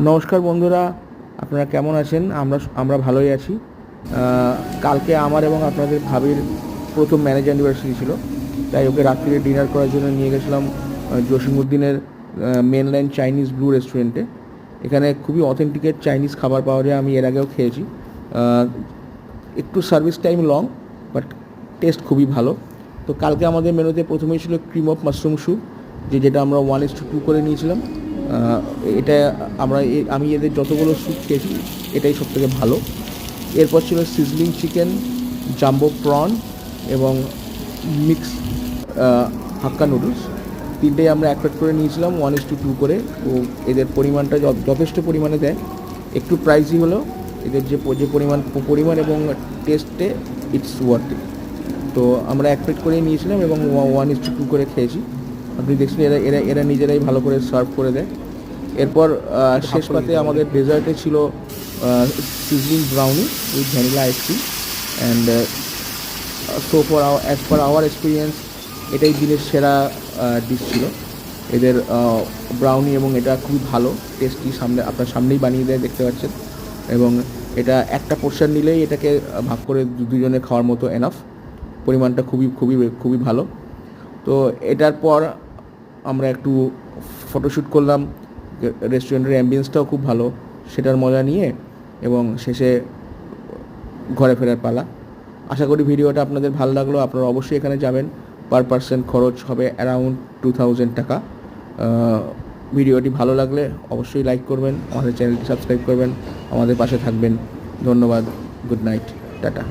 নমস্কার বন্ধুরা, আপনারা কেমন আছেন? আমরা ভালোই আছি। কালকে আমার এবং আপনাদের ভাবির প্রথম ম্যারেজ অ্যানিভার্সারি ছিল, তাই ওকে রাত্রিরে ডিনার করার জন্য নিয়ে গেছিলাম জসিমউদ্দিনের মেনল্যান্ড চাইনিজ ব্লু রেস্টুরেন্টে। এখানে খুবই অথেন্টিকেট চাইনিজ খাবার পাওয়া যায়, আমি এর আগেও খেয়েছি। একটু service time long, but test খুবই ভালো। তো কালকে আমাদের মেনুতে প্রথমেই ছিল ক্রিম অফ মাশরুম স্যুপ, যেটা আমরা 1:2 করে নিয়েছিলাম। এটা আমি এদের যতগুলো স্যুপ খেয়েছি এটাই সবথেকে ভালো। এরপর ছিল সিজলিং চিকেন, জাম্বো প্রন এবং মিক্স হাক্কা নুডলস। তিনটেই আমরা এক প্লেট করে নিয়েছিলাম 1:2 করে। তো এদের পরিমাণটা যথেষ্ট পরিমাণে দেয়, একটু প্রাইসই হলেও এদের যে পরিমাণ এবং টেস্টে ইটস ওয়ার্থ ইট। তো আমরা এক প্লেট করেই নিয়েছিলাম এবং 1:2 করে খেয়েছি। আপনি দেখছেন এরা এরা এরা নিজেরাই ভালো করে সার্ভ করে দেয়। এরপর শেষ পাতে আমাদের ডেজার্টে ছিল sizzling brownie with vanilla ice cream. And as per our experience এটাই দিনের সেরা ডিশ ছিল। এদের ব্রাউনি এবং এটা খুবই ভালো টেস্টি, আপনার সামনেই বানিয়ে দেয়, দেখতে পাচ্ছেন। এবং এটা একটা পোর্শন নিলেই এটাকে ভাগ করে দুজনে খাওয়ার মতো এনাফ। পরিমাণটা খুবই খুবই খুবই ভালো। তো এটার পর আমরা একটু ফটোশ্যুট করলাম। রেস্টুরেন্টের অ্যাম্বিয়েন্সটাও খুব ভালো, সেটার মজা নিয়ে এবং শেষে ঘরে ফেরার পালা। আশা করি ভিডিওটা আপনাদের ভালো লাগলো। আপনারা অবশ্যই এখানে যাবেন। পার পারসন খরচ হবে অ্যারাউন্ড 2000 টাকা। ভিডিওটি ভালো লাগলে অবশ্যই লাইক করবেন, আমাদের চ্যানেলটি সাবস্ক্রাইব করবেন, আমাদের পাশে থাকবেন। ধন্যবাদ। Good night, tata.